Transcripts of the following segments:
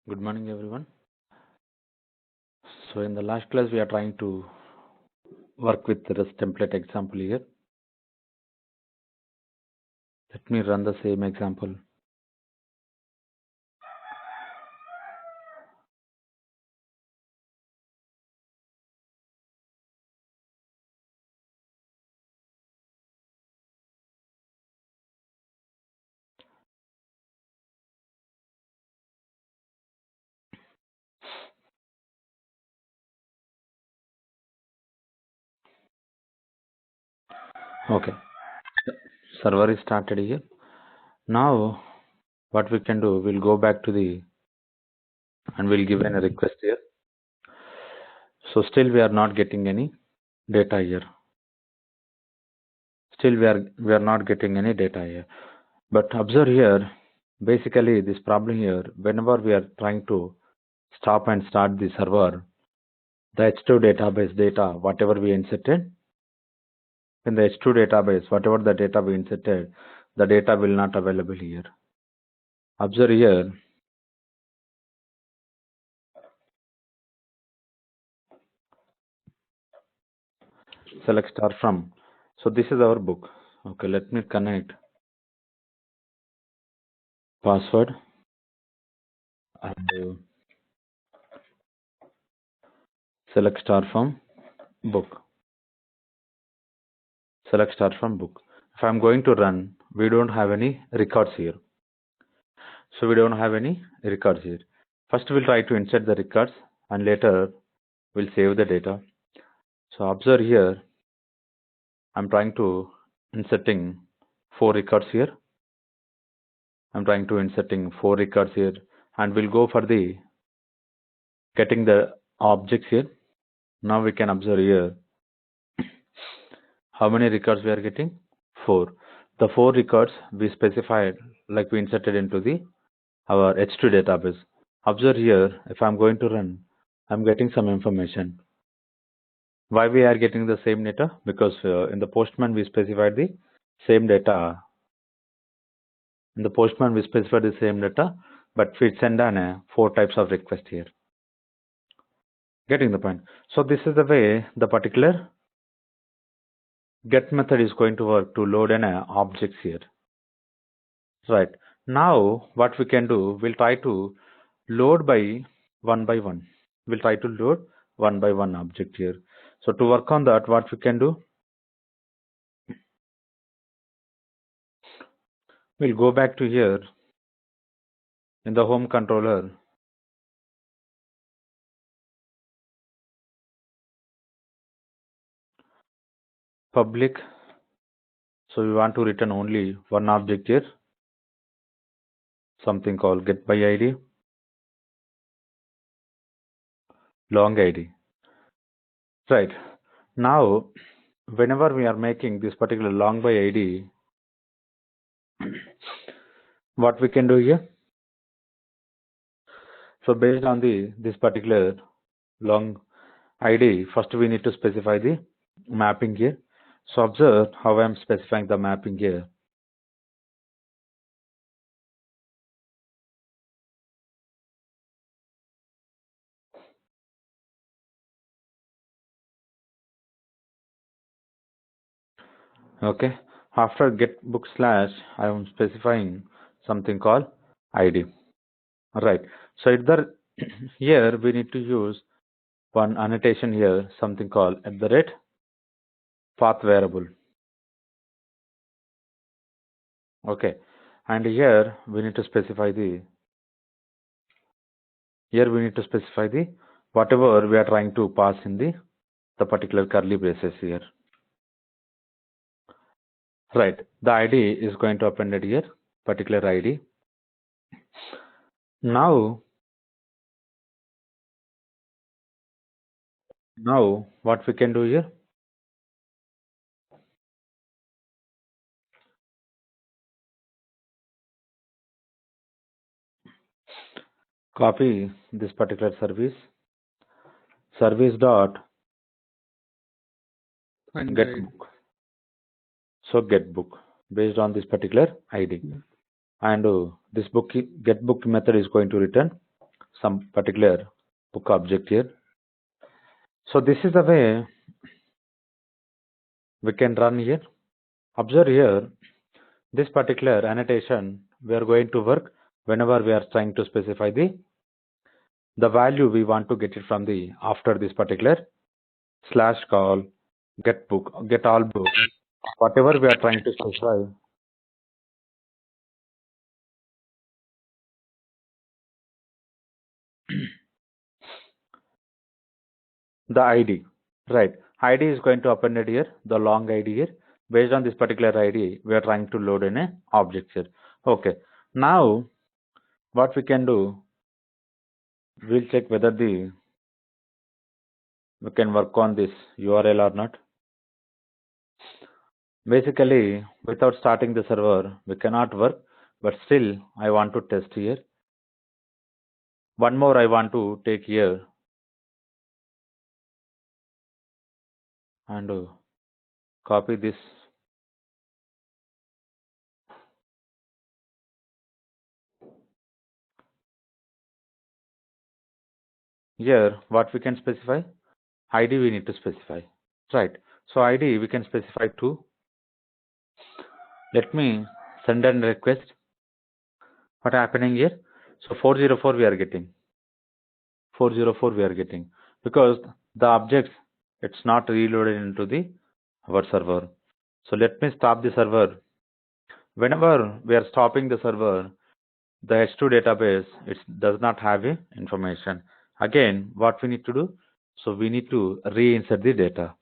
Good morning, everyone. So in the last class, we are trying to work with the REST template example here. Let me run the same example. Okay, server is started here. Now, what we can do, we'll go back to the and we'll give a request here. So still we are not getting any data here. Still we are not getting any data here. But observe here, basically this problem here, whenever we are trying to stop and start the server, the H2 database data, whatever we inserted, in the H2 database, whatever the data we inserted, the data will not available here. Observe here, select star from. So this is our book. Okay, let me connect password and select star from book. Select star from book. If I'm going to run, we don't have any records here. So we don't have any records here. First we'll try to insert the records and later we'll save the data. So observe here, I'm trying to inserting 4 records here. I'm trying to inserting 4 records here and we'll go for the getting the objects here. Now we can observe here how many records we are getting. 4. The 4 records we specified, like we inserted into the our H2 database. Observe here, if I'm going to run, I'm getting some information. Why we are getting the same data? Because in the Postman we specified the same data. In the Postman we specified the same data, but we send an 4 types of request here. Getting the point. So this is the way the particular get method is going to work to load an objects here. Right. Now what we can do, we'll try to load by one. We'll try to load one by one object here. So to work on that, what we can do, we'll go back to here in the home controller. Public. So we want to return only one object here. Something called get by ID, long ID. Right. Now, whenever we are making this particular long by ID, what we can do here? So based on this particular long ID, first we need to specify the mapping here. So observe how I am specifying the mapping here. Okay. After get book slash, I am specifying something called ID. Right. So here we need to use one annotation here, something called @path variable. Okay. And here we need to specify the whatever we are trying to pass in the particular curly braces here. Right. The ID is going to appended here, particular ID. Now what we can do here? Copy this particular service dot get book. So get book based on this particular ID, and this book get book method is going to return some particular book object here. So this is the way we can run here. Observe here, this particular annotation we are going to work whenever we are trying to specify the value we want to get it from the after this particular slash call get all book, whatever we are trying to specify. The ID, right? ID is going to append here, the long ID here. Based on this particular ID, we are trying to load in a object here. Okay. Now, what we can do, we'll check whether we can work on this URL or not. Basically, without starting the server, we cannot work, but still, I want to test here. One more I want to take here and copy this. Here, what we can specify? ID we need to specify, right? So ID we can specify 2. Let me send a request. What happening here? So 404 we are getting. 404 we are getting because the objects it's not reloaded into our server. So let me stop the server. Whenever we are stopping the server, the H2 database it does not have information. Again, what we need to do? So we need to reinsert the data.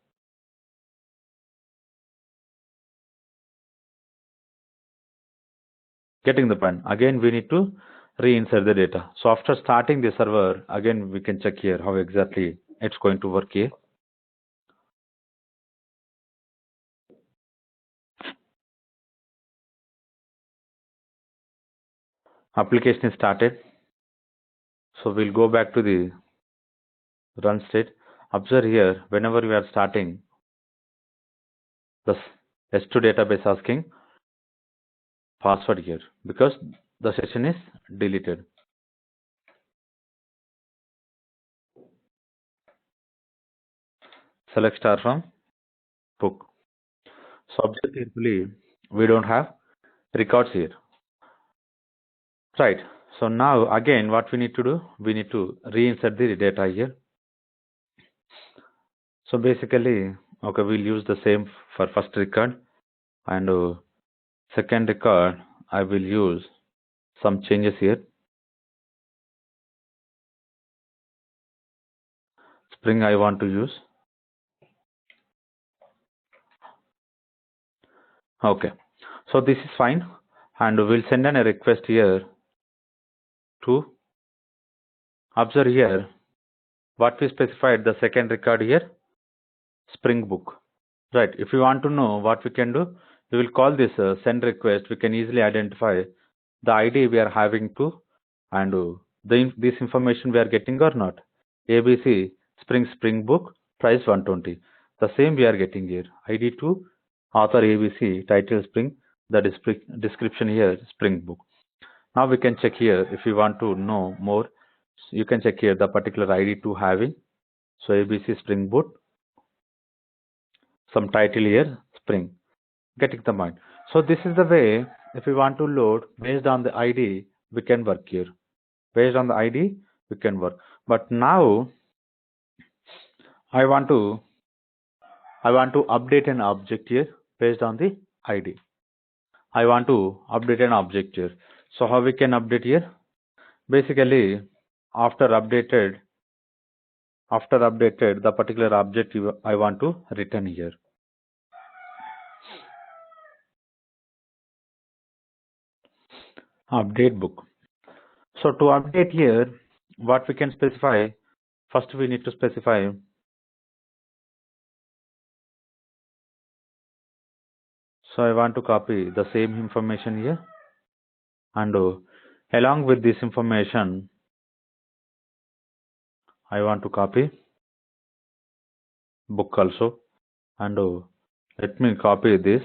Getting the point. Again, we need to reinsert the data. So after starting the server, again we can check here how exactly it's going to work here. Application is started. So we'll go back to the run state. Observe here, whenever we are starting, the S2 database asking password here because the session is deleted. Select star from book. So observe carefully, we don't have records here. Right. So now again, what we need to do? We need to reinsert the data here. So basically, okay, we'll use the same for first record and second record. I will use some changes here. Spring I want to use. Okay, so this is fine, and we'll send in a request here to observe here what we specified the second record here, Spring Book. Right. If you want to know what we can do, we will call this send request. We can easily identify the ID we are having to and this information we are getting or not. ABC Spring Book price 120. The same we are getting here. ID to author ABC title Spring. The description here Spring Book. Now we can check here if you want to know more. You can check here the particular ID to having. So ABC Spring Boot. Some title here Spring. Getting the point. So this is the way if we want to load based on the ID we can work here. Based on the ID we can work. But now I want to update an object here based on the ID. I want to update an object here. So how we can update here? Basically, after updated the particular object I want to return here. Update book. So to update here, what we can specify? First we need to specify so I want to copy the same information here and along with this information I want to copy book also and let me copy this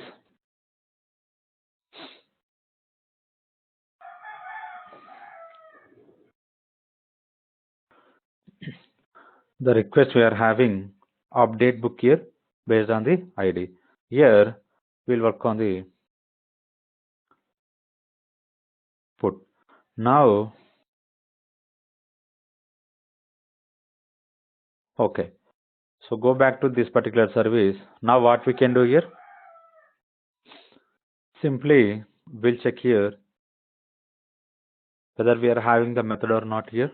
the request we are having update book here based on the ID. Here we'll work on the put. Now, okay. So go back to this particular service. Now what we can do here? Simply we'll check here whether we are having the method or not here.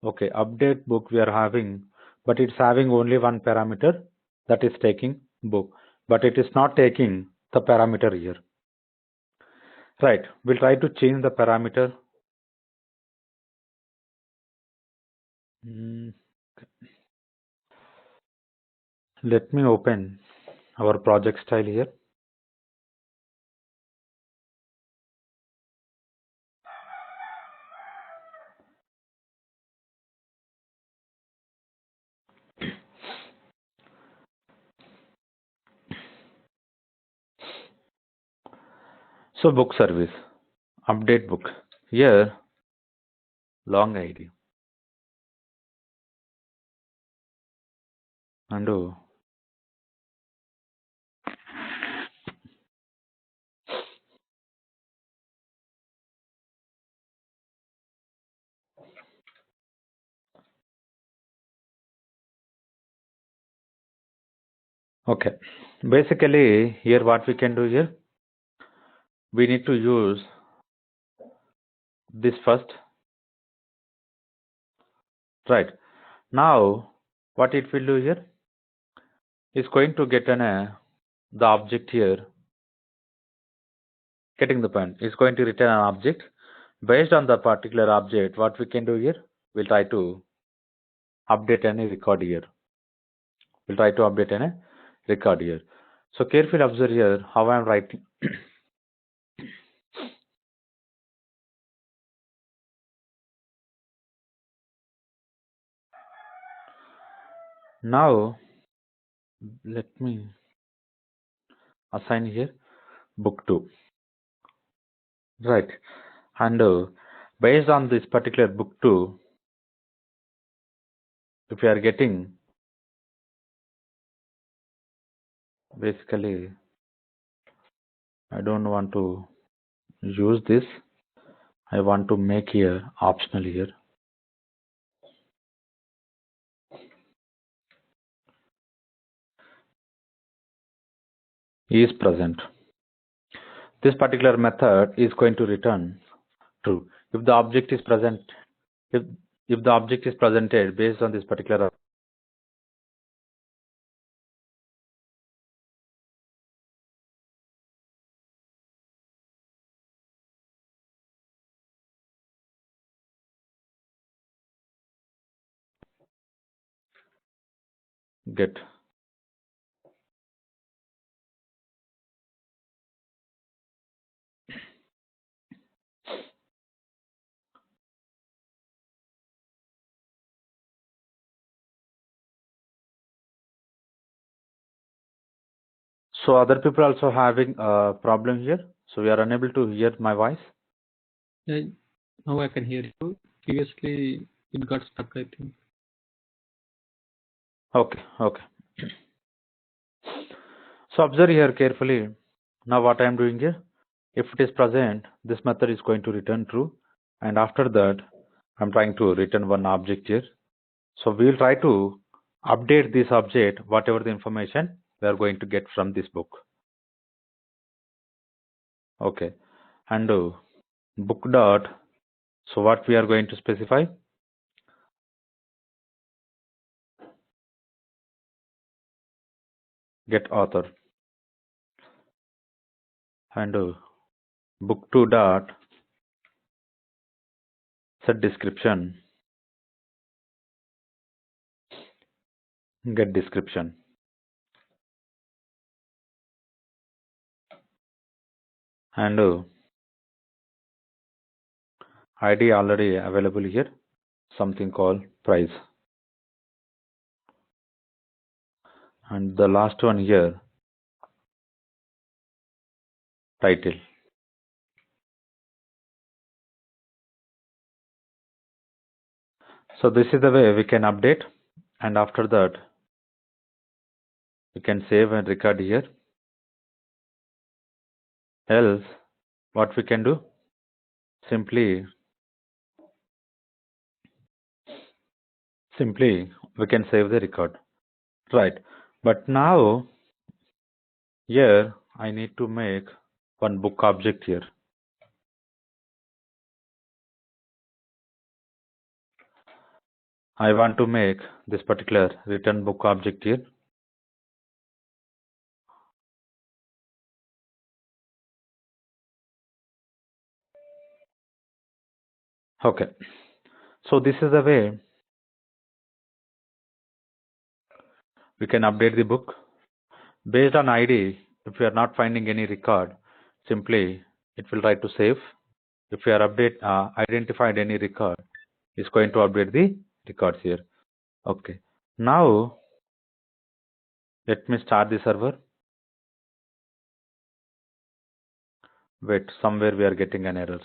Okay, update book we are having, but it's having only one parameter, that is taking book, but it is not taking the parameter here. Right, we'll try to change the parameter. Let me open our project style here. So book service, update book, here long ID, undo. Okay, basically here what we can do here, we need to use this first. Right, now what it will do here is going to get the object here. Getting the point, is going to return an object. Based on the particular object, what we can do here, we'll try to update any record here. We'll try to update any record here. So carefully observe here how I am writing. Now let me assign here book 2. Right, and based on this particular book 2, if we are getting, basically I don't want to use this, I want to make here optional here. Is present. This particular method is going to return true if the object is present, if the object is presented based on this particular get. So other people also having a problem here, so we are unable to hear my voice. Yeah, now I can hear you. Previously, it got stuck, I think. Okay. So observe here carefully. Now what I am doing here, if it is present, this method is going to return true, and after that I'm trying to return one object here. So we will try to update this object, whatever the information we are going to get from this book. Okay, and book dot, so what we are going to specify, get author, and book 2 dot set description, get description, and ID already available here, something called price, and the last one here, title. So this is the way we can update and after that we can save and record here. Else what we can do, simply we can save the record, right? But now here I need to make one book object here. I want to make this particular return book object here. Okay, so this is the way we can update the book based on ID. If we are not finding any record, simply it will try to save. If we are identified any record, it's going to update the records here. Okay, now let me start the server. Wait, somewhere we are getting an error.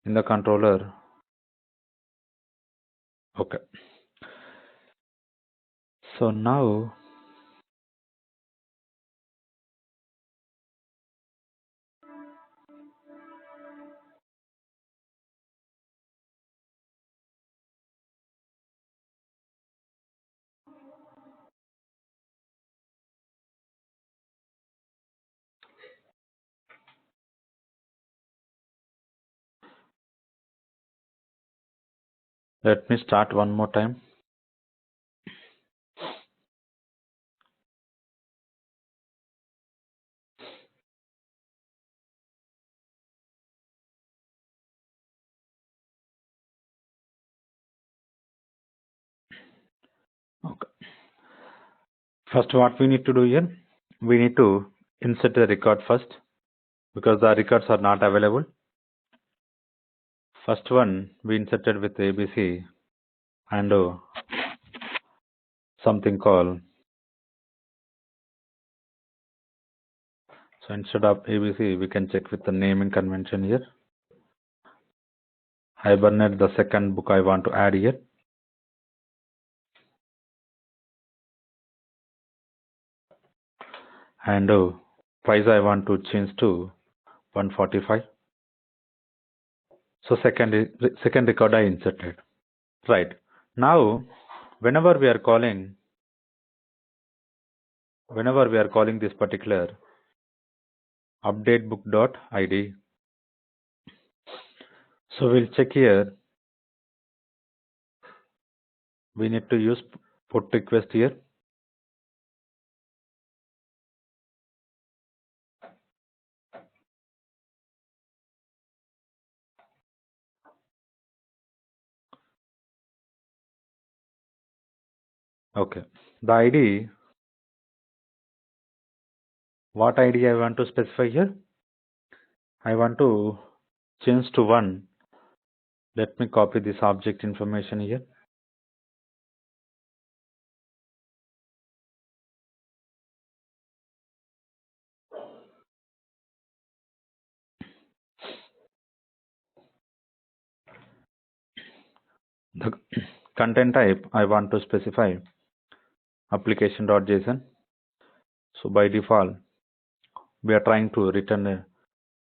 In the controller. Okay, so now let me start one more time. Okay. First, what we need to do here, we need to insert the record first because the records are not available. First one we inserted with ABC and something called, so instead of ABC we can check with the naming convention here. Hibernate, the second book I want to add here. And price I want to change to 145. So second record I inserted. Right. Now whenever we are calling this particular update book.id, so we'll check here. We need to use put request here. Okay, the ID, what ID I want to specify here? I want to change to 1. Let me copy this object information here. The content type I want to specify application.json. So by default we are trying to return a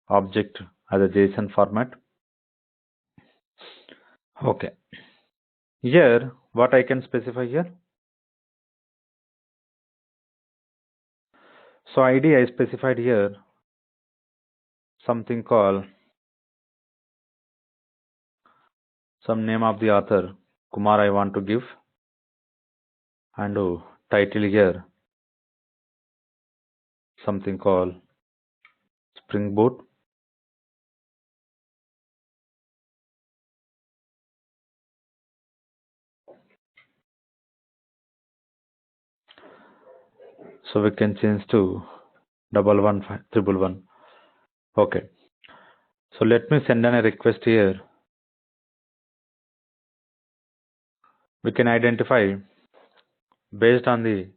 object as a JSON format. Okay, here what I can specify here, so ID I specified here something called some name of the author Kumar I want to give, and title here something called Spring Boot. So we can change to 115111. Okay, so let me send in a request here. We can identify based on the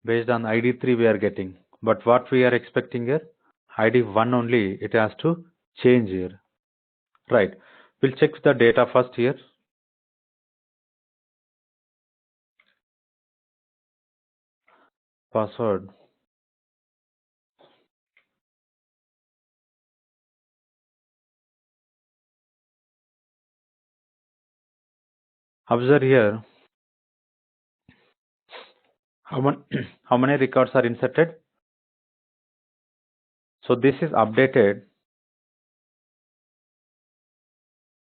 ID 3 we are getting, but what we are expecting here, ID 1 only, it has to change here. Right. We'll check the data first here. Password. Observe here how many records are inserted. So this is updated.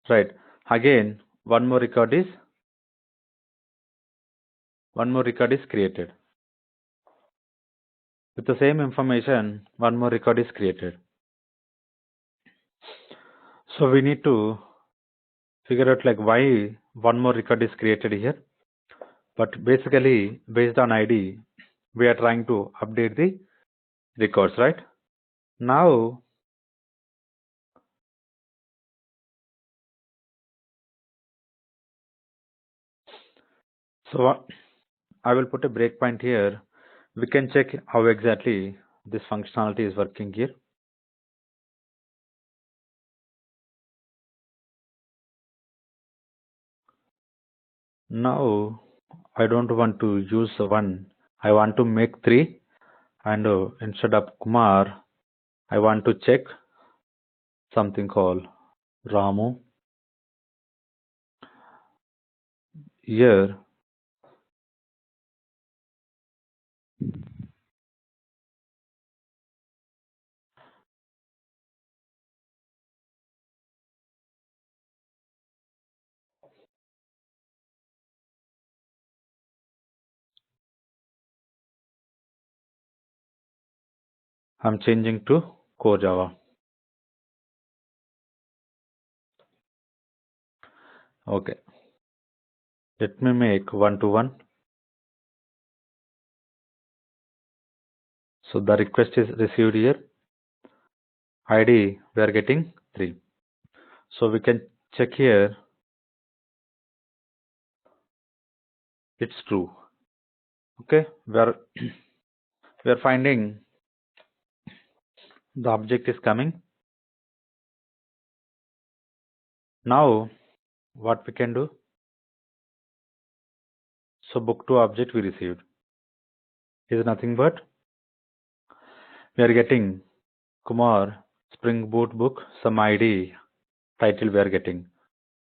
Right. Again, one more record is created. With the same information, one more record is created. So we need to figure out like why one more record is created here. But basically, based on ID, we are trying to update the records, right? Now, so I will put a breakpoint here. We can check how exactly this functionality is working here. Now, I don't want to use one. I want to make 3, and instead of Kumar, I want to check something called Ramu. Here, I'm changing to Core Java. Okay. Let me make 1-to-1. So the request is received here. ID, we are getting 3. So we can check here. It's true. Okay. We are finding the object is coming. Now, what we can do? So book to object we received is nothing but we are getting Kumar Spring Boot book, some ID, title we are getting.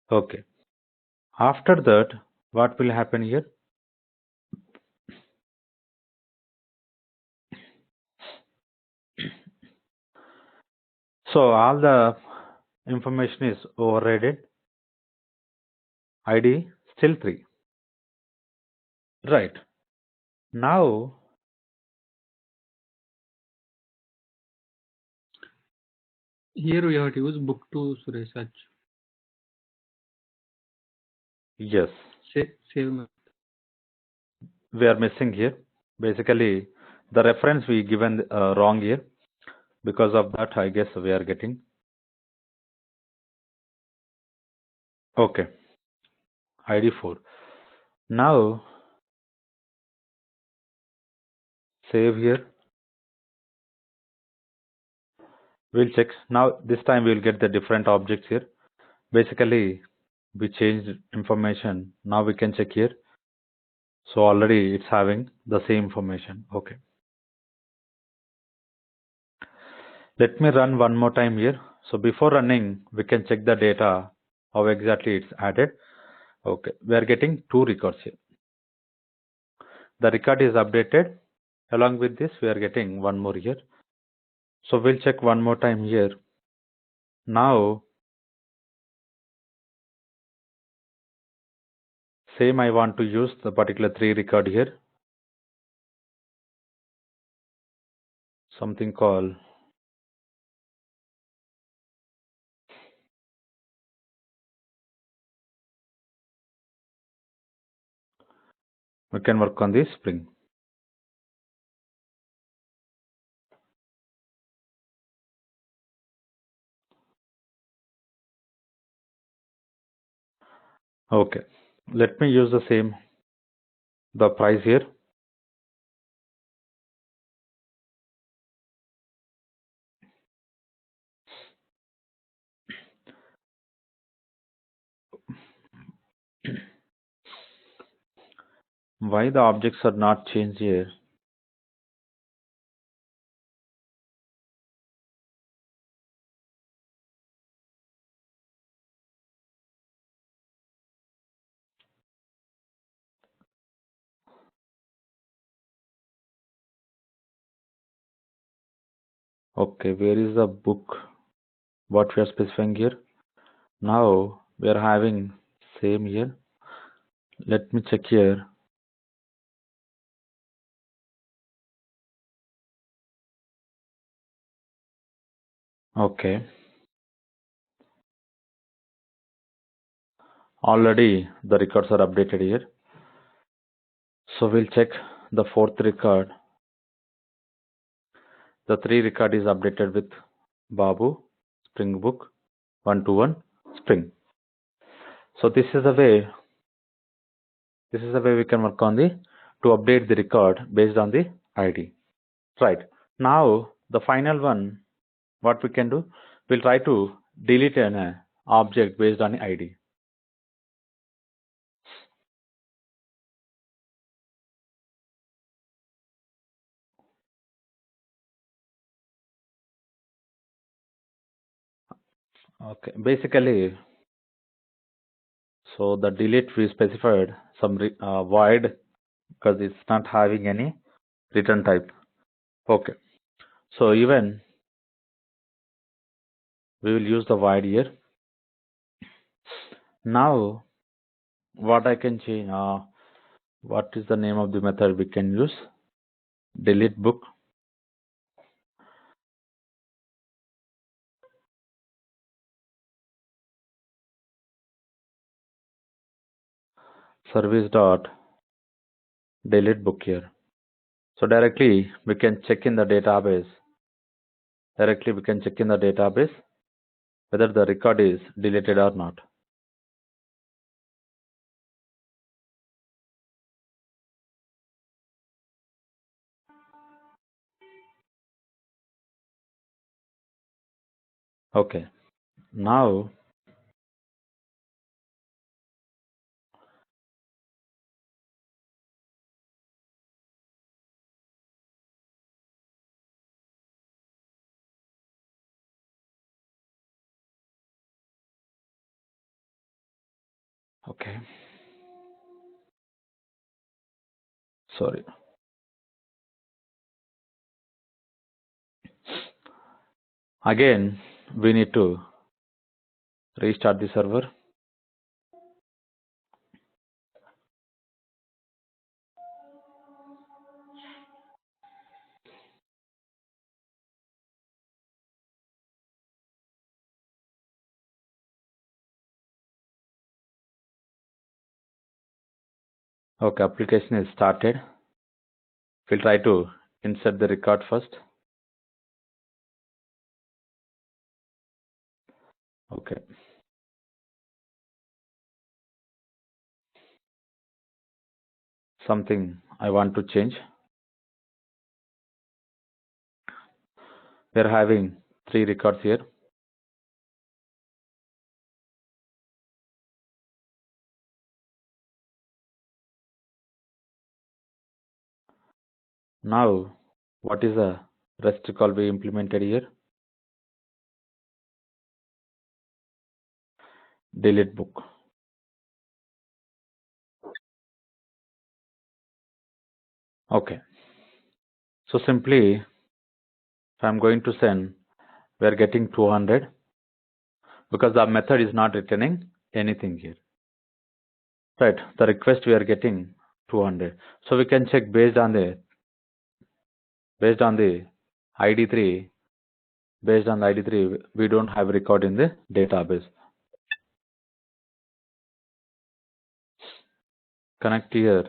Okay. After that, what will happen here? So all the information is overridden. ID still 3. Right. Now, Here we have to use book to research. yes, Save method. we are missing here. Basically, the reference we given wrong here. Because of that, I guess we are getting. Okay. ID 4. Now, save here. We'll check. Now, this time we'll get the different objects here. Basically, we changed information. Now we can check here. So already it's having the same information. Okay. Let me run one more time here. So before running, we can check the data, how exactly it's added. Okay. We are getting 2 records here. The record is updated. Along with this, we are getting one more here. So we'll check one more time here. Now, same I want to use the particular 3 record here. Something called we can work on this Spring. Okay. Let me use the same, the price here. Why the objects are not changed here? Okay, where is the book? What we are specifying here? Now we are having same here. Let me check here. Okay. Already the records are updated here. So we'll check the fourth record. The 3 record is updated with Babu, Spring Book, 121, Spring. So this is the way we can work on to update the record based on the ID. Right. Now the final one, what we can do, we'll try to delete an object based on ID. Okay, basically, so the delete we specified some void because it's not having any return type. Okay, so even we will use the void here. Now what I can change, what is the name of the method we can use? Delete book. Service dot delete book here. So directly we can check in the database. Directly we can check in the database whether the record is deleted or not. Okay, now okay, sorry. Again we need to restart the server. Okay, application is started. We'll try to insert the record first. Okay. Something I want to change. We're having 3 records here. Now, what is the REST call we implemented here? Delete book. Okay. So simply, if I'm going to send, we're getting 200 because the method is not returning anything here. Right. The request we are getting 200. So we can check based on the ID3. Based on the ID3, we don't have record in the database. Connect here.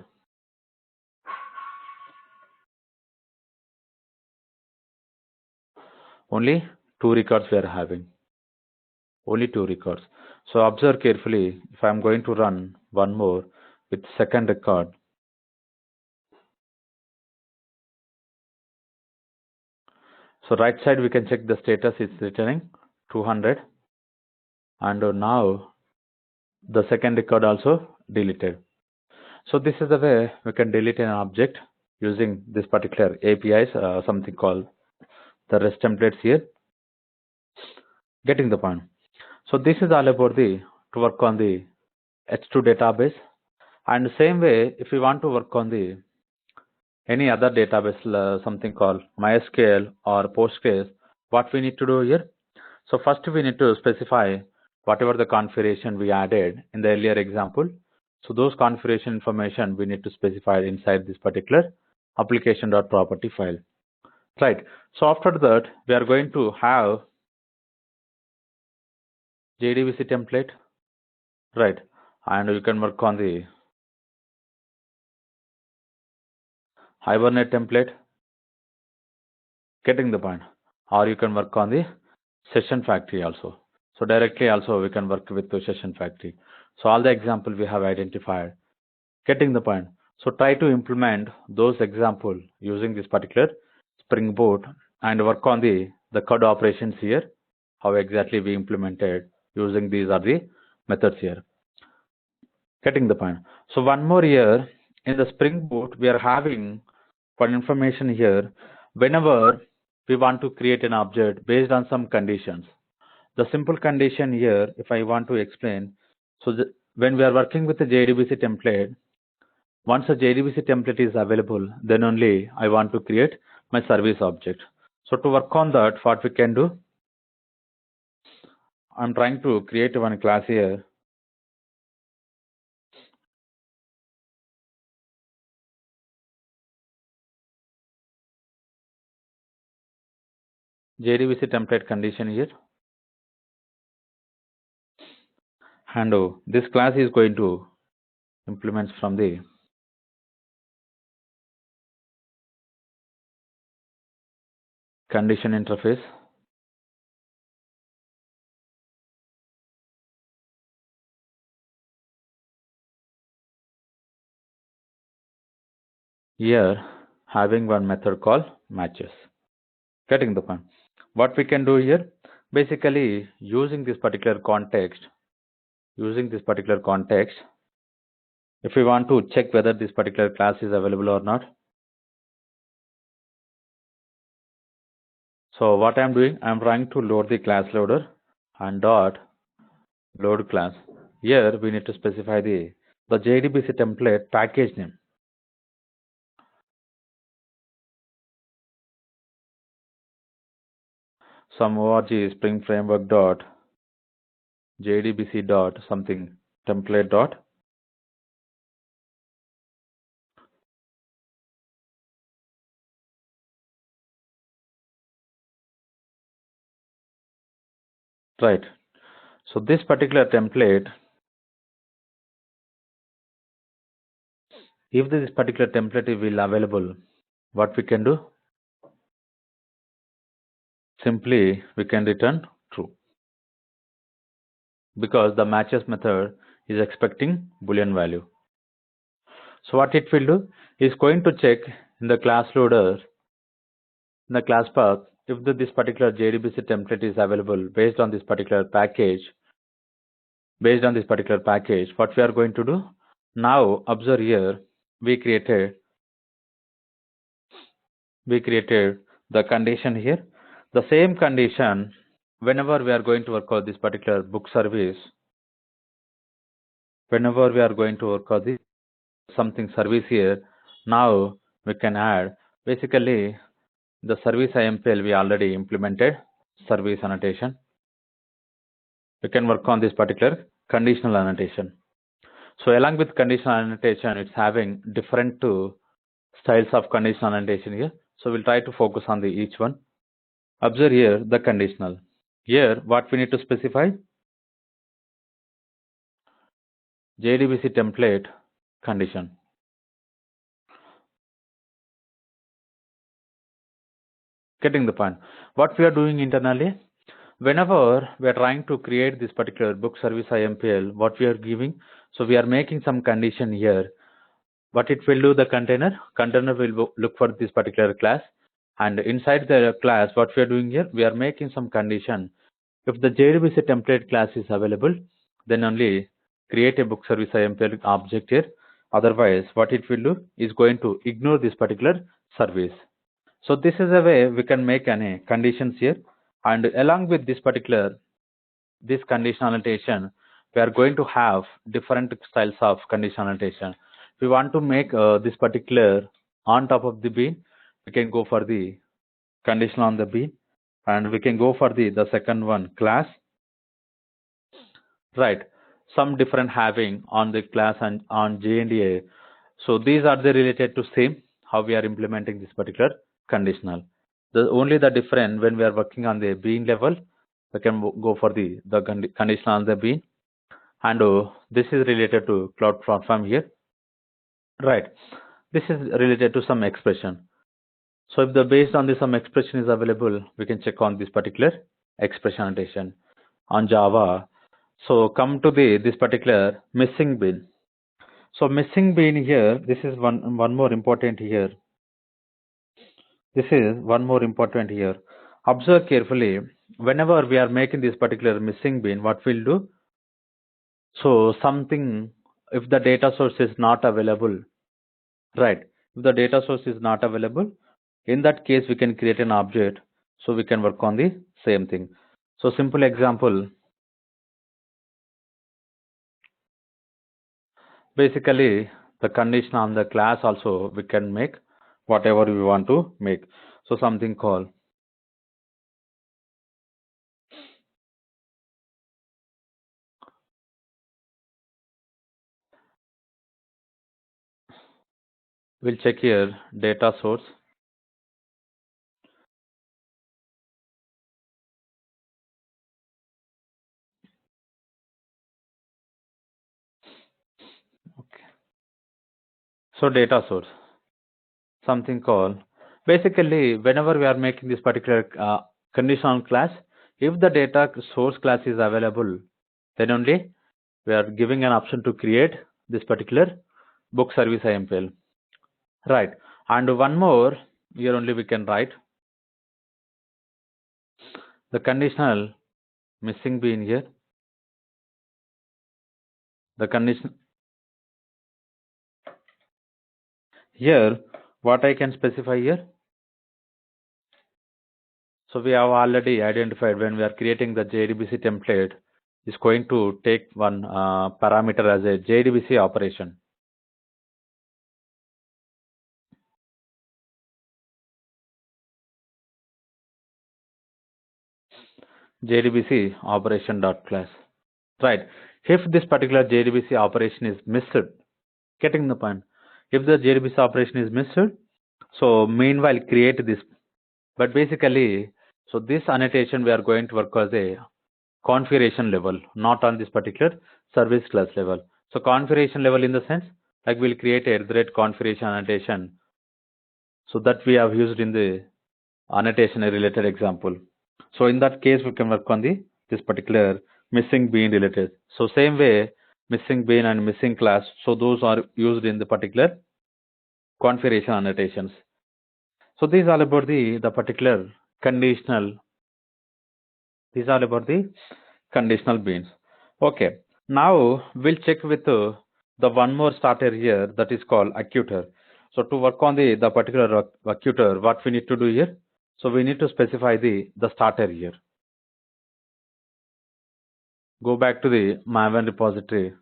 Only 2 records we are having. Only 2 records. So observe carefully. If I'm going to run one more with second record, so right side we can check the status is returning 200, and now the second record also deleted. So this is the way we can delete an object using this particular APIs, something called the REST templates here. Getting the point. So this is all about the to work on the H2 database. And the same way, if we want to work on the any other database, something called MySQL or Postgres, what we need to do here? So first we need to specify whatever the configuration we added in the earlier example. So those configuration information we need to specify inside this particular application.property file. Right. So after that, we are going to have JDBC template. Right. And you can work on the Hibernate template. Getting the point. Or you can work on the Session Factory also. So directly also we can work with the Session Factory. So all the example we have identified. Getting the point. So try to implement those example using this particular Spring Boot and work on the CUD operations here. How exactly we implemented using these are the methods here. Getting the point. So one more here in the Spring Boot we are having for information here. Whenever we want to create an object based on some conditions. The simple condition here, if I want to explain, so when we are working with the JDBC template, once a JDBC template is available, then only I want to create my service object. So to work on that, what we can do, I'm trying to create one class here. JDBC template condition here. And this class is going to implement from the condition interface. Here having one method called matches. Getting the point. What we can do here, basically using this particular context, if we want to check whether this particular class is available or not. So what I'm doing, I'm trying to load the class loader and dot load class. Here we need to specify the JDBC template package name. Some org spring framework dot JDBC dot something template dot. Right. So this particular template, if this particular template is available, what we can do? Simply we can return true, because the matches method is expecting Boolean value. So what it will do is going to check in the class loader, in the class path, if this particular JDBC template is available based on this particular package. What we are going to do now, observe here, we created the condition here. The same condition, whenever we are going to work on this particular book service, whenever we are going to work on this something service here, now we can add basically the service IMPL we already implemented service annotation. We can work on this particular conditional annotation. So along with conditional annotation, it's having different styles of conditional annotation here. So we'll try to focus on each one. Observe here the conditional. Here what we need to specify? JDBC template condition. Getting the point. What we are doing internally, whenever we are trying to create this particular book service IMPL, what we are giving, so we are making some condition here. What it will do, the container will look for this particular class, and inside the class, what we are doing here, we are making some condition. If the JDBC template class is available, then only create a book service IMPL object here, Otherwise, what it will do is going to ignore this particular service. So this is a way we can make any conditions here, and along with this conditional annotation, we are going to have different styles of conditional annotation. We want to make this particular on top of the bean, we can go for the conditional on the bean, and we can go for the second one, class. Right, some different having on the class and on JNDA. So these are the related to same how we are implementing this particular conditional. The only the difference when we are working on the bean level, we can go for the conditional on the bean, and this is related to cloud platform here. Right, this is related to some expression. So if the based on this some expression is available, we can check on this particular expression annotation on Java. So come to this particular missing bean. So missing bean here, this is one more important here. This is one more important here. Observe carefully. Whenever we are making this particular missing bean, what we'll do? So something, if the data source is not available, right? If the data source is not available, in that case we can create an object. So we can work on the same thing. So simple example. Basically, the condition on the class also we can make whatever we want to make. So something called we'll check here data source. Okay. So data source, something called basically whenever we are making this particular conditional class, if the data source class is available, then only we are giving an option to create this particular book service IMPL. Right. And one more here only we can write the conditional missing bean here. The condition here, what I can specify here. So we have already identified when we are creating the JDBC template is going to take one parameter as a JDBC operation. JDBC operation dot class. Right. If this particular JDBC operation is missed, getting the point. If the JDBC operation is missed, so meanwhile create this. But basically, so this annotation we are going to work as a configuration level, not on this particular service class level. So configuration level in the sense like we'll create a thread configuration annotation. So that we have used in the annotation related example. So in that case, we can work on this particular missing bean related. So same way, missing bean and missing class. So those are used in the particular configuration annotations. So these are about the particular conditional. These are about the conditional beans. Okay. Now we'll check with the one more starter here that is called accuter. So to work on the particular accuter, what we need to do here? So we need to specify the starter here. Go back to the Maven repository.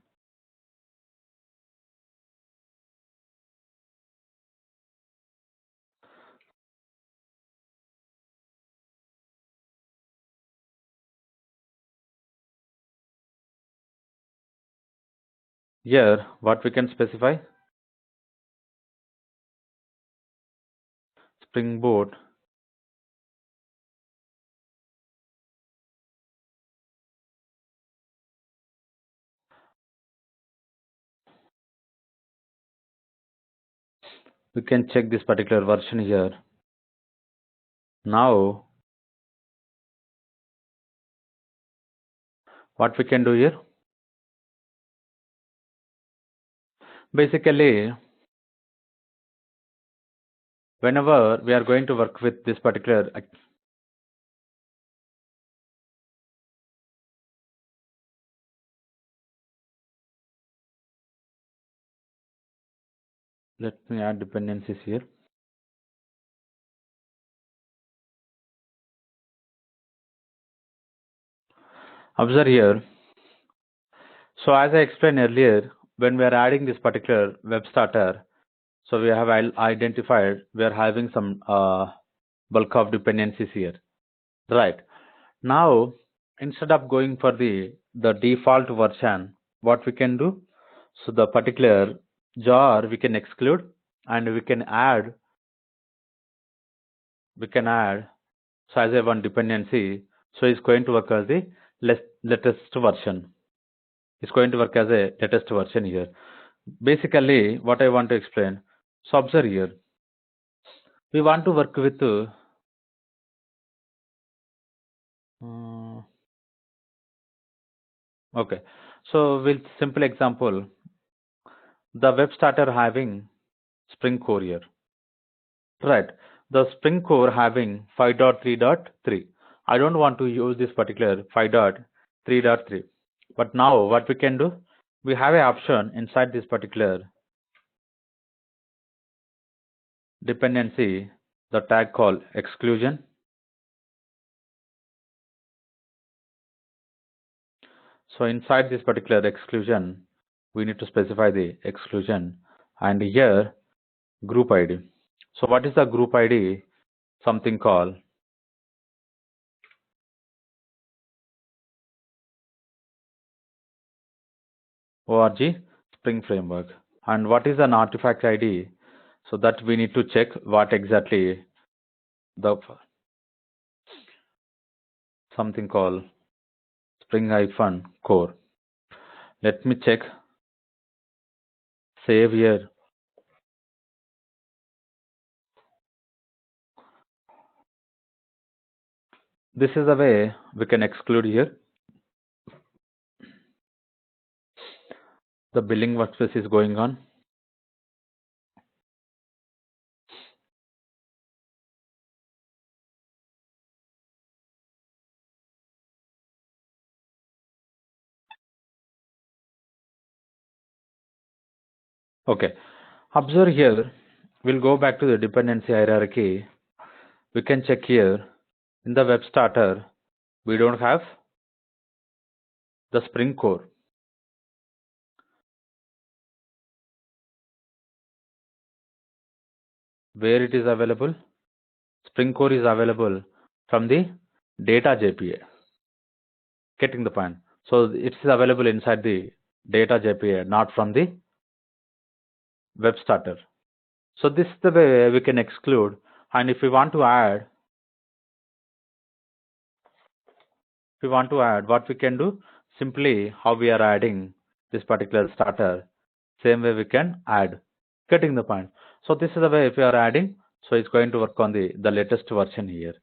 Here, what we can specify? Spring Boot. We can check this particular version here. Now, what we can do here? Basically, whenever we are going to work with this particular Let me add dependencies here. Observe here. So as I explained earlier, when we are adding this particular web starter, so we have identified we are having some bulk of dependencies here, right? Now, instead of going for the default version, what we can do? So the particular jar we can exclude, and we can add. So as a one dependency, so it's going to work as the latest version. It's going to work as a latest version here. Basically, what I want to explain. So observe here. We want to work with okay. So with simple example, the web starter having Spring Core here, right? The Spring Core having 5.3.3. I don't want to use this particular 5.3.3. But now what we can do? We have an option inside this particular dependency, the tag called exclusion. So inside this particular exclusion, we need to specify the exclusion, and here group ID. So what is the group ID? Something called org Spring Framework. And what is an artifact ID? So that we need to check what exactly the something called Spring-core. Let me check. Save here. This is the way we can exclude here. The billing workspace is going on. Okay. Observe here. We'll go back to the dependency hierarchy. We can check here in the web starter. We don't have the Spring Core. Where it is available? Spring Core is available from the data JPA. Getting the point. So it is available inside the data JPA, not from the web starter. So this is the way we can exclude. And if we want to add, what we can do? Simply how we are adding this particular starter, same way we can add. Getting the point. So this is the way if you are adding, so it's going to work on the latest version here,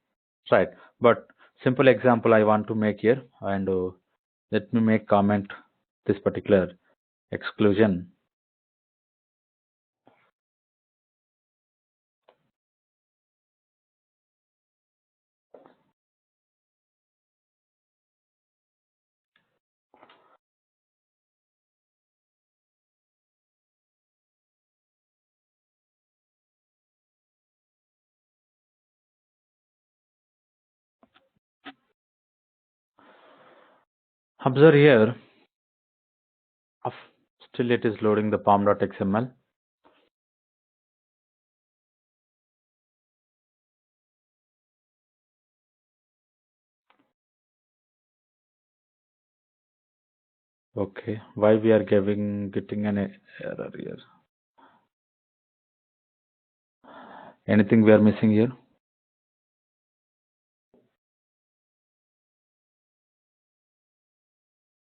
right? But simple example I want to make here, and let me make comment this particular exclusion. Observe here, still it is loading the pom.xml. Okay, why we are getting an error here? Anything we are missing here?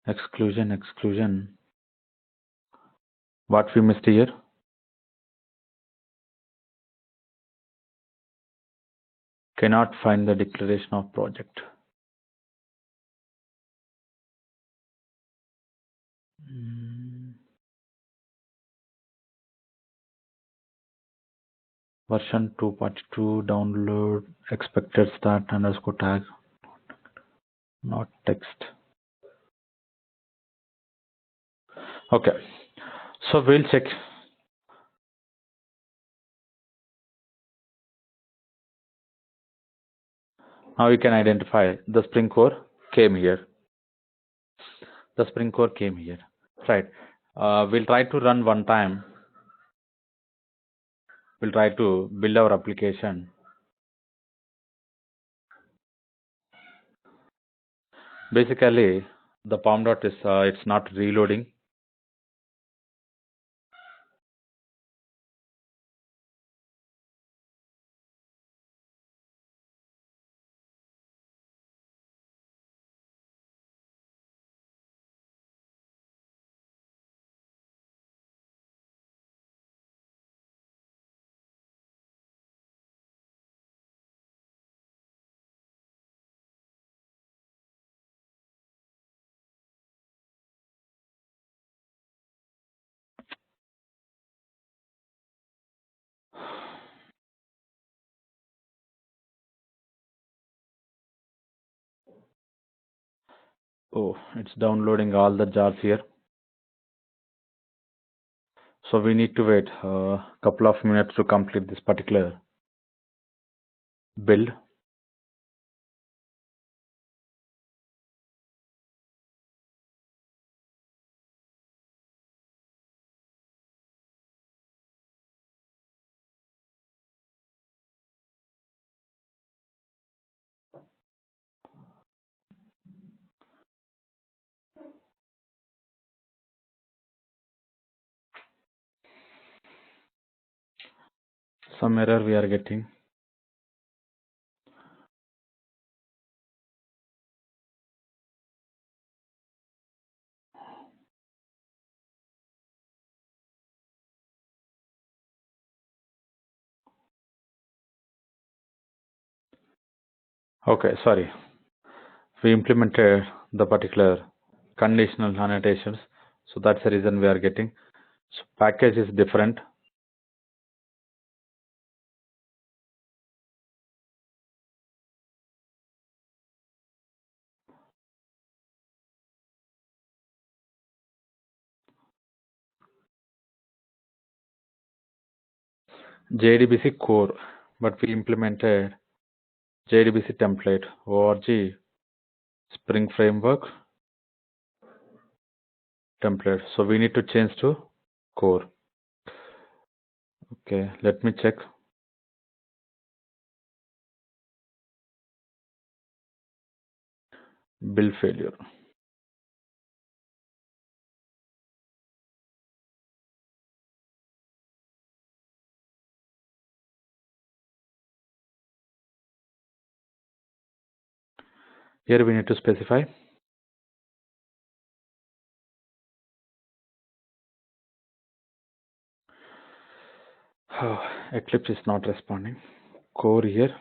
Exclusion. What we missed here? Cannot find the declaration of project. Version 2.2 download expected start underscore tag, not text. Okay, so we'll check. Now you can identify the spring core came here. The spring core came here, right? We'll try to run one time. We'll try to build our application. Basically, the POM dot is it's not reloading. Oh, it's downloading all the jars here. So we need to wait a couple of minutes to complete this particular build. Some error we are getting. Okay, sorry. We implemented the particular conditional annotations, so that's the reason we are getting. So package is different. JDBC core, but we implemented JDBC template, ORG, Spring Framework template. So we need to change to core. Okay, let me check. Build failure. Here we need to specify Eclipse is not responding. Core here,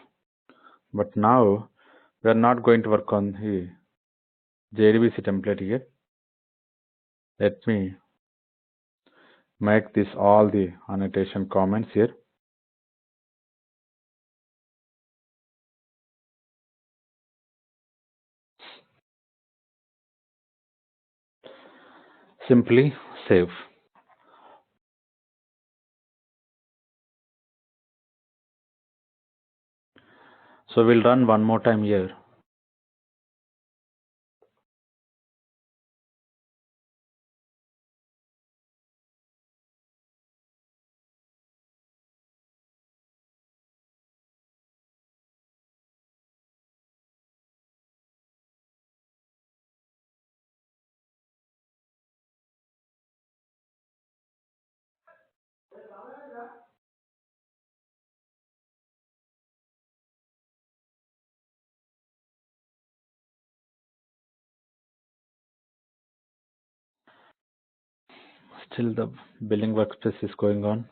but now we are not going to work on the JDBC template here. Let me make this all the annotation comments here. Simply save. So we'll run one more time here. Still the billing workspace is going on.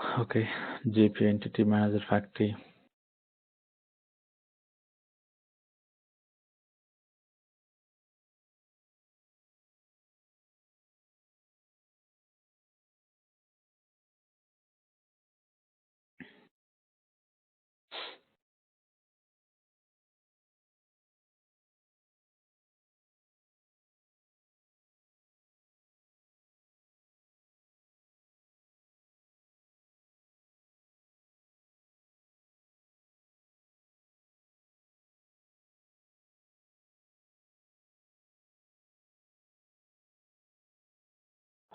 Okay, GP Entity Manager Factory.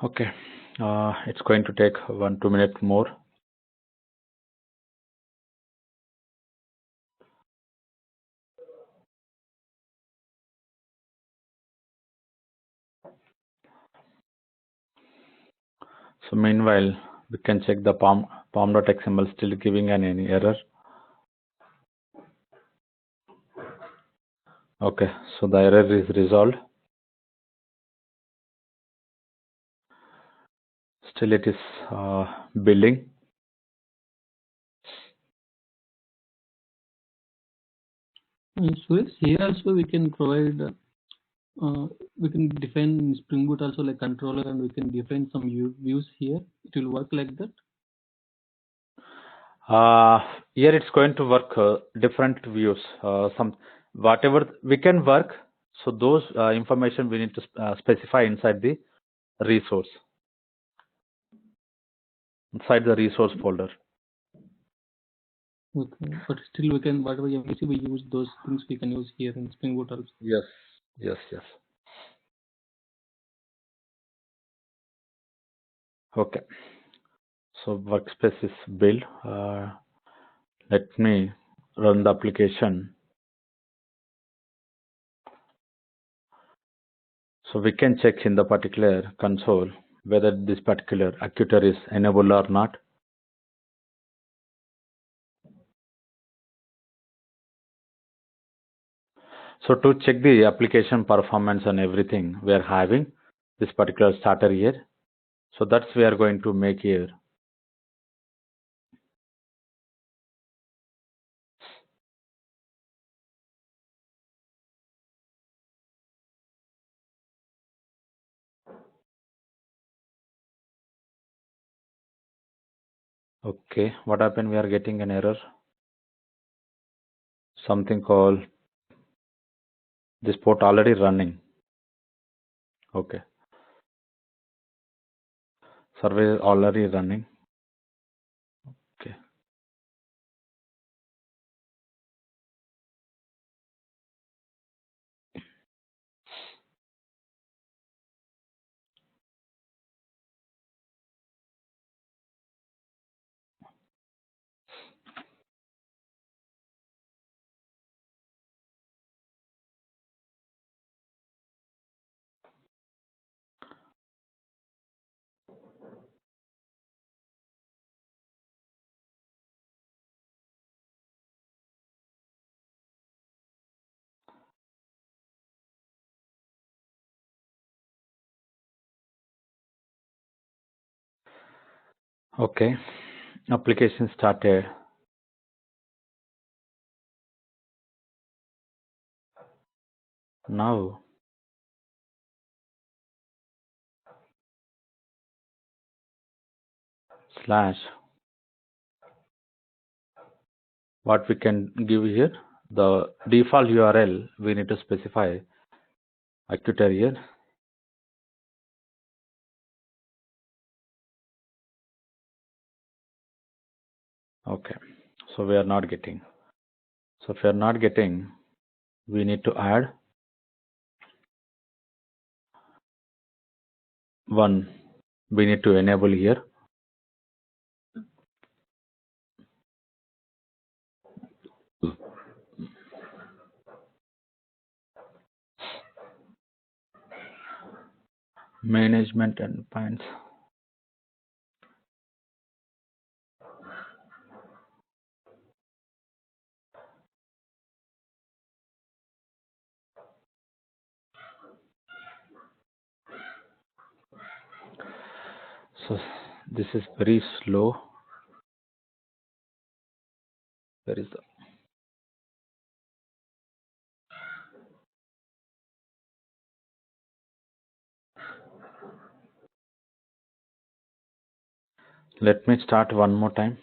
Okay, it's going to take 1-2 minutes more. So meanwhile, we can check the pom.xml still giving any error. Okay, so the error is resolved. Still it is building. So here also we can provide, we can define in Spring Boot also like controller, and we can define some views here. It will work like that. Here it's going to work different views. Some whatever we can work. So those information we need to specify inside the resource, inside the resource folder. Okay, but still we can, whatever MVC we use, those things we can use here in Spring Boot also. Yes, yes, yes. Okay. So workspace is built. Let me run the application. So we can check in the particular console whether this particular actuator is enabled or not. So to check the application performance and everything, we are having this particular starter here. So that's we are going to make here. Okay, what happened? We are getting an error. Something called this port already running. Okay, survey already running. Okay. Okay, application started. Now slash what we can give here, the default URL we need to specify actuator here. Okay, so we are not getting. So if we are not getting, we need to add one. We need to enable here. Management endpoints. So this is very slow. Where is the let me start one more time,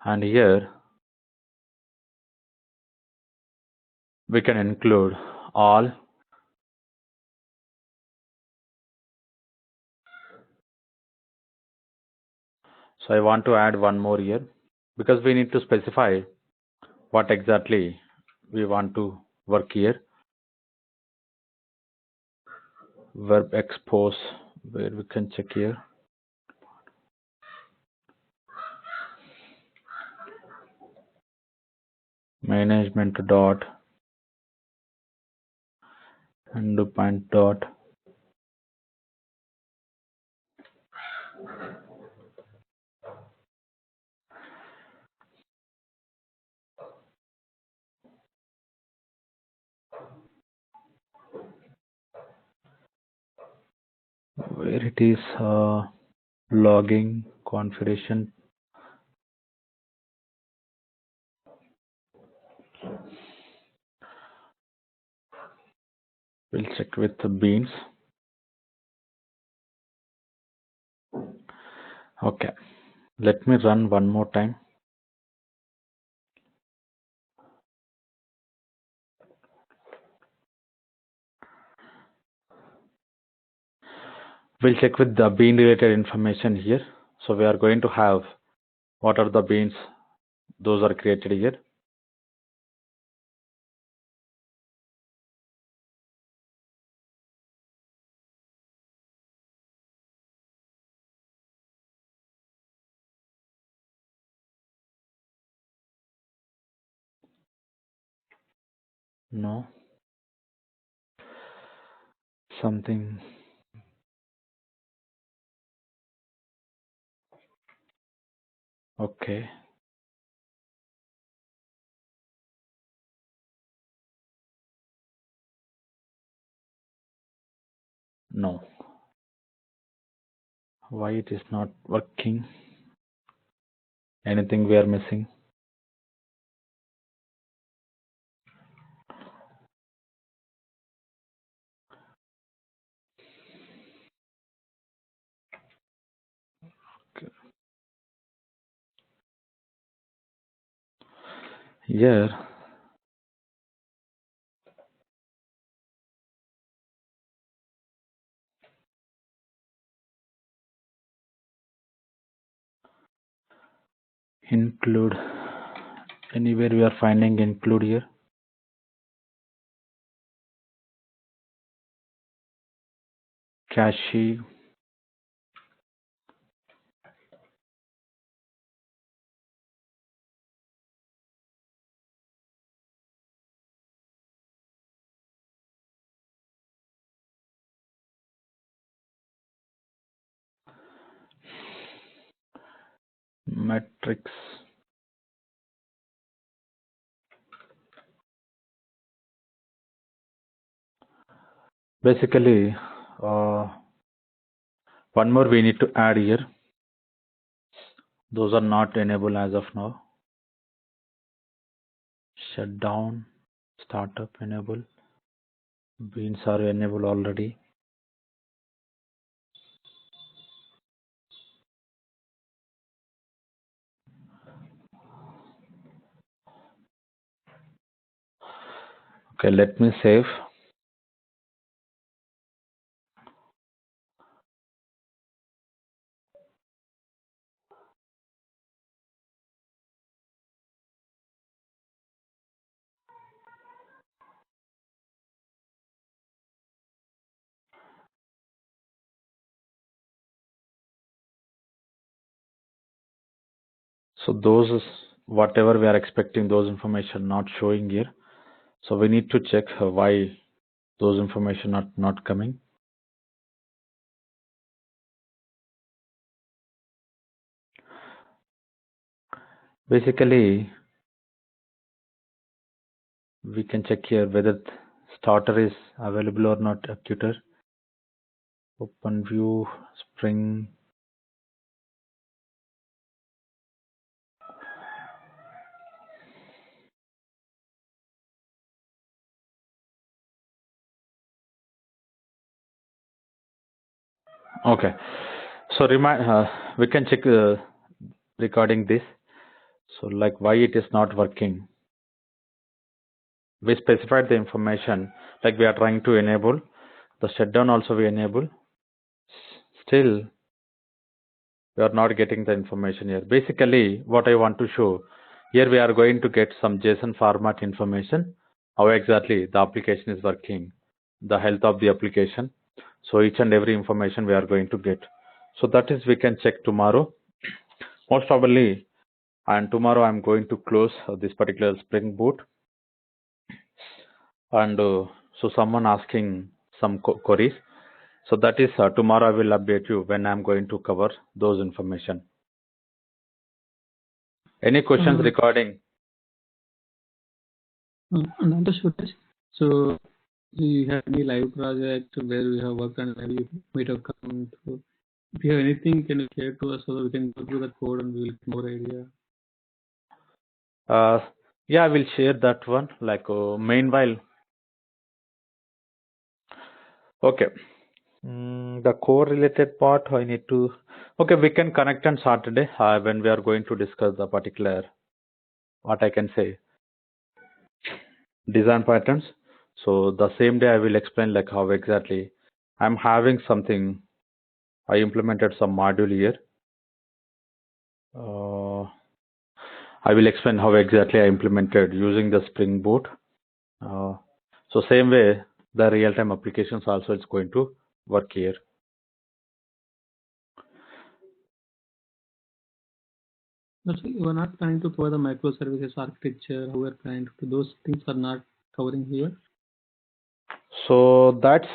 and here we can include all. So I want to add one more here because we need to specify what exactly we want to work here. Verb expose, where we can check here. Management dot endpoint dot where it is logging configuration. We'll check with the beans. Okay, let me run one more time. We'll check with the bean related information here. So we are going to have what are the beans, those are created here. No, something. Okay, no, why it is not working? Anything we are missing? Here include, anywhere we are finding include here. Cache, metrics. Basically, one more we need to add here. Those are not enabled as of now. Shutdown, startup enable. Beans are enabled already. Okay, let me save. So those is whatever we are expecting, those information not showing here. So we need to check why those information are not coming. Basically, we can check here whether starter is available or not. Tutor, open view, Spring. Okay. So we can check regarding this. So like why it is not working. We specified the information like we are trying to enable the shutdown also we enable. Still we are not getting the information here. Basically what I want to show here we are going to get some JSON format information, how exactly the application is working, the health of the application. So each and every information we are going to get. So that is we can check tomorrow. Most probably, and tomorrow I'm going to close this particular Spring Boot. And so someone asking some queries. So that is tomorrow I will update you when I'm going to cover those information. Any questions regarding? Understood. So you have any live project where you have worked and maybe you might have come through. If you have anything, can you share to us so that we can go through the code and we'll get more idea? Yeah, I will share that one. Like meanwhile, okay. The core related part I need to. Okay, we can connect on Saturday when we are going to discuss the particular, what I can say, design patterns. So the same day I will explain like how exactly I'm having something. I implemented some module here. I will explain how exactly I implemented using the Spring Boot. So same way the real-time applications also is going to work here. But you are not planning to cover the microservices architecture. How we are planning to do those things are not covering here. So that's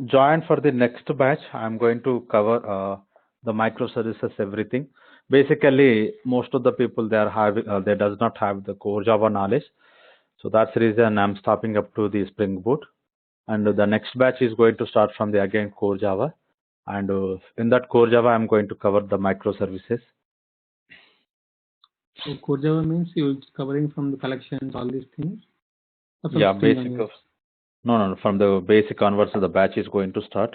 join for the next batch. I'm going to cover the microservices, everything. Basically, most of the people they are having they does not have the core Java knowledge. So that's the reason I'm stopping up to the Spring Boot. And the next batch is going to start from the again core Java. And in that core Java, I'm going to cover the microservices. So core Java means you're covering from the collections, all these things. Yeah, basic of. No, from the basic onwards, the batch is going to start.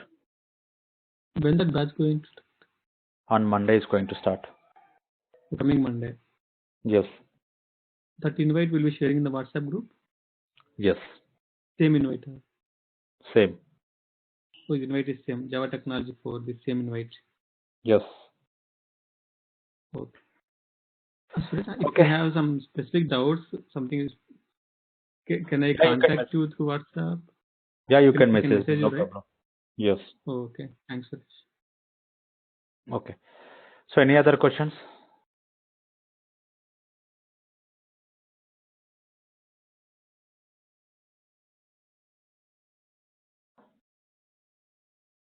When that batch going to start? On Monday is going to start. Coming Monday. Yes. That invite will be sharing in the WhatsApp group? Yes. Same invite? Same. So the invite is same, Java Technology for the same invite? Yes. Okay. So if you have some specific doubts, something is, can I contact you through WhatsApp? Yeah, you can message me, no problem. Yes. Okay, thanks for this. Okay. So any other questions?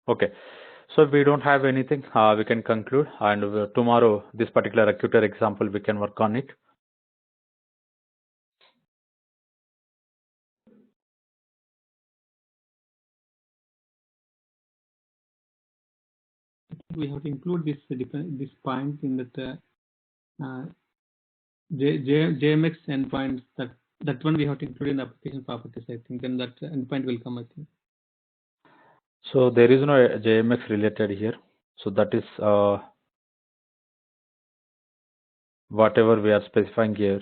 Okay. So if we don't have anything, we can conclude, and tomorrow this particular recruiter example we can work on it. We have to include this point in that JMX endpoints. That one we have to include in application properties. I think then that endpoint will come. I think. So there is no JMX related here. So that is whatever we are specifying here.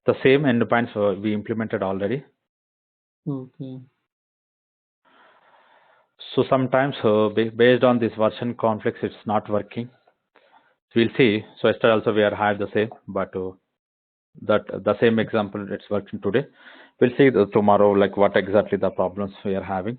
The same endpoints we implemented already. Okay. So sometimes based on this version conflicts, it's not working. We'll see. So yesterday also we are had the same, but that the same example it's working today. We'll see tomorrow like what exactly the problems we are having.